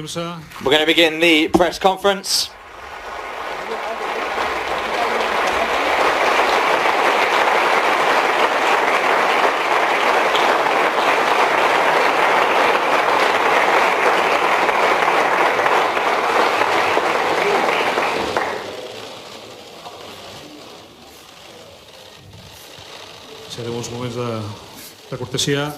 prensa. We're going to begin the press conference. Serem uns moments de cortesia.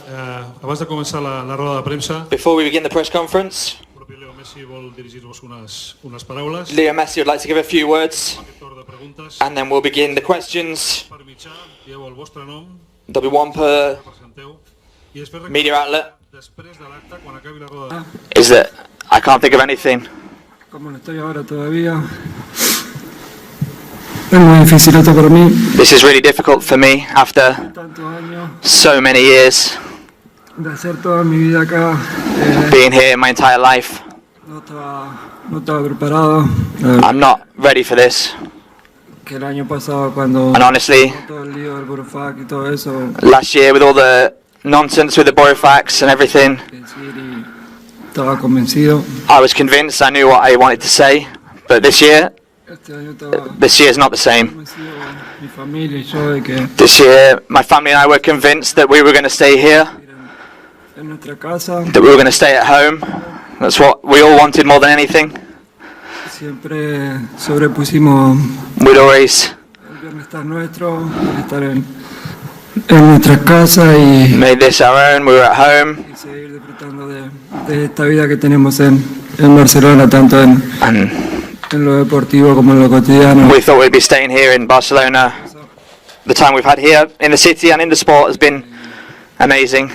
Abans de començar la roda de premsa, Before we begin the press conference, el propi Leo Messi vol dirigir-vos unes paraules. Leo Messi would like to give a few words, Aquest torn de preguntes. and then we'll begin the questions. Per mitjà, dieu el vostre nom, There'll be one per presenteu, i després media outlet. després de l'acte, quan acabi la roda Is that I can't think of anything. Como no estoy ahora todavía, es muy difícil esto para mí. This is really difficult for me after Tantos años so many years de hacer toda mi vida acá, being here my entire life. no estaba preparado. I'm not ready for this. Que el año pasado cuando And honestly, todo el lío del Burofax y todo eso, last year with all the nonsense with the Boroughfax and everything, decir y estaba convencido. I was convinced I knew what I wanted to say. But this year is not the same. Convencido mi familia y yo de que This year, my family and I were convinced that we were going to stay here, en nuestra casa that we were going to stay at home. That's what we all wanted more than anything. siempre sobrepusimos We'd always el bienestar nuestro, el estar en nuestra casa y made this our own. We were at home, y seguir disfrutando de esta vida que tenemos en Barcelona, tanto en lo deportivo como en lo cotidiano. we thought we'd be staying here in Barcelona. The time we've had here in the city and in the sport has been amazing.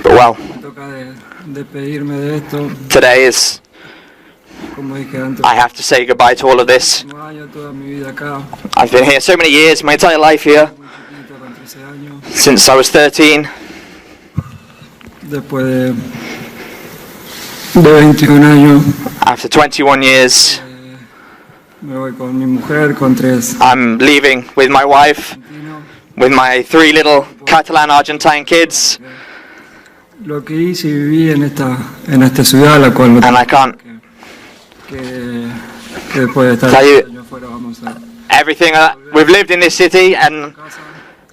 But well, Me toca despedirme de esto, today is, como dije antes, I have to say goodbye to all of this. últimos años, toda mi vida acá, I've been here so many years, my entire life here, muy chiquito, con 13 años, since I was 13. después de 21 años, After 21 years, me voy con mi mujer, con 3 I'm leaving with my wife, argentinos. with my 3 little Catalan Argentine kids, Lo que hice y viví en esta ciudad, la cual no and I can't que después de estar Tell you- años fuera vamos a everything we've lived in this city, and casa.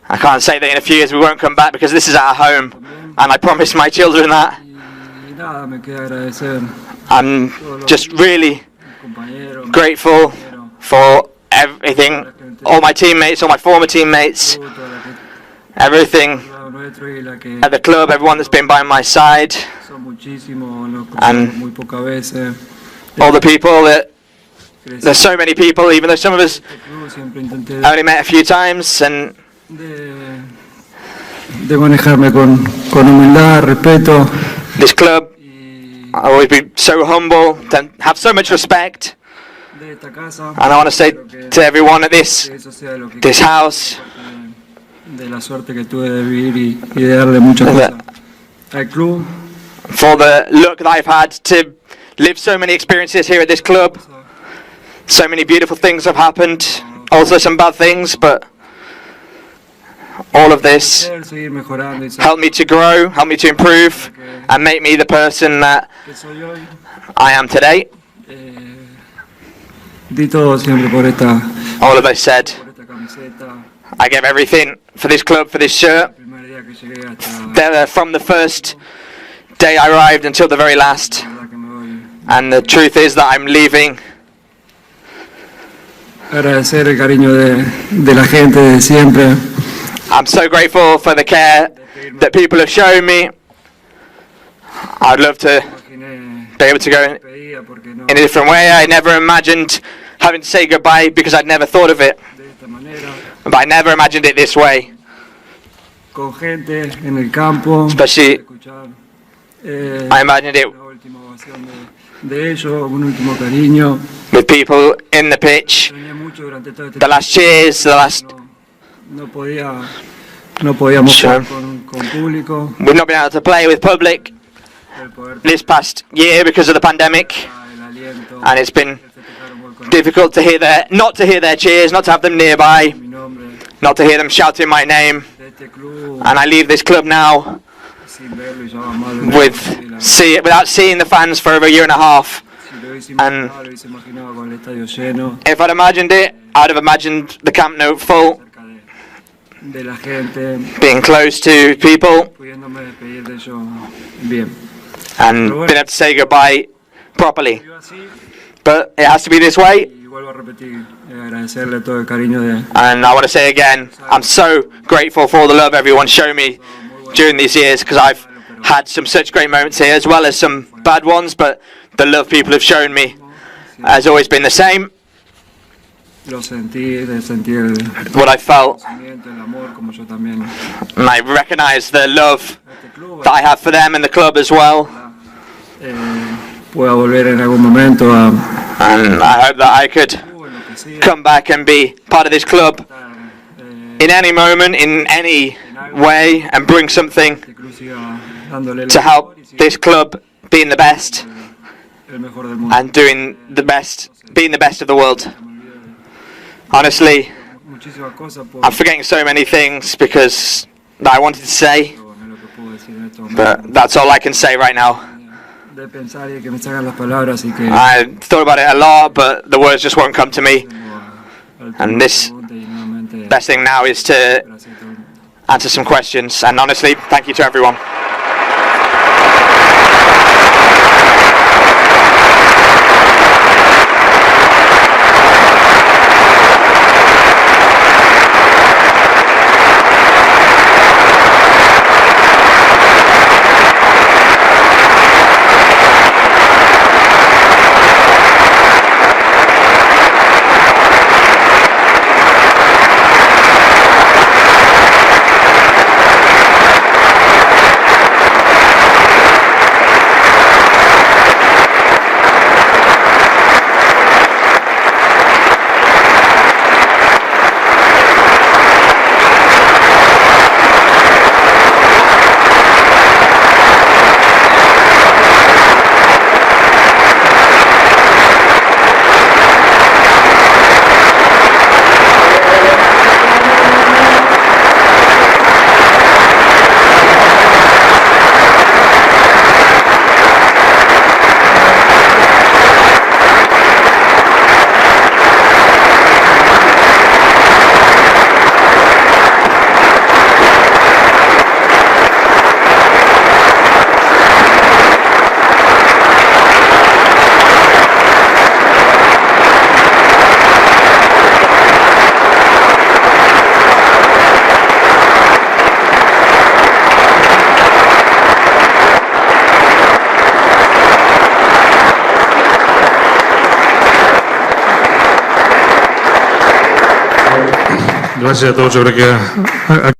I can't say that in a few years we won't come back, because this is our home, and I promised my children that. Y nada, me queda agradecer I'm just really a mis compañeros, grateful for everything, all my teammates, all my former teammates, toda la gente everything al lado nuestro y la que at the club, everyone that's been by my side, son muchísimos, los And- cruzamos muy pocas veces. all the people that, Crecí there's so many people, even though some of us en este club, siempre intenté only met a few times, and de manejarme con humildad, respeto this club, y I always be so humble, to have so much respect, de esta casa. and I want to say to everyone at Que eso sea lo que this house, de la suerte que tuve de vivir y de darle muchas cosas al club. for the luck that I've had to live so many experiences here at this club. So many beautiful things have happened, also some bad things, but all of this Poder seguir mejorando y saber helped me to grow, helped me to improve, and make me the person that que soy hoy. I am today. Di todo siempre por esta All of us said, camiseta. I gave everything for this club, for this shirt, El primer día que llegué hasta from the first day I arrived until the very last. la verdad que me voy. And the truth is that I'm leaving. Agradecer el cariño de la gente de siempre. I'm so grateful for the care that people have shown me. I'd love to Imaginé be able to go pedía porque no in a different way. I never imagined having to say goodbye, because I'd never thought of it, de esta manera. but I never imagined it this way. Con gente en el campo. Especially, Escuchar I imagined it la última ovación de ellos, un último cariño. with people in the pitch, Extrañé mucho durante todo este the last cheers, the last. no podíamos Sure. jugar con público, We've not been able to play with public el poder this past year because of the pandemic, el aliento, and it's been festejar un gol con difficult to not to hear their cheers, not to have them nearby, mi nombre, not to hear them shouting my name. de este club, And I leave this club now sin verlo y ya más with see it without seeing the fans for over a year and a half. Si lo hubiese And- imaginado, lo hubiese imaginado con el estadio lleno, If I'd imagined it, I'd have imagined the Camp Nou full, cerca de la gente, being close to people, pudiéndome despedir de ellos bien. and being able to say goodbye properly. Yo así, But it has to be this way, y vuelvo a repetir, agradecerle todo el cariño de and I want to say again, I'm so grateful for all the love everyone's shown me during these years, because I've had some such great moments here, as well as some bad ones, but the love people have shown me has always been the same. lo sentí, sentí el What I felt, conocimiento, el amor, como yo también. and I recognise the love Este club, that I have for them and the club as well, pueda volver en algún momento a and I hope that I could en lo que sea, come back and be part of this club in any moment, in any way, and bring something este club siga dándole lo to help mejor y siga this club being the best el mejor del mundo. and doing the best, being the best of the world. Honestly, Muchísimas cosas por I'm forgetting so many things because that I wanted to say, no es lo que puedo decir en estos but momentos. that's all I can say right now. De pensar y que me salgan las palabras y que I thought about it a lot, but the words just won't come to me. al And this- pregunta y nuevamente Best thing now is to gracias a todos. answer some questions, and honestly, thank you to everyone. Gràcies a tots. Jo crec que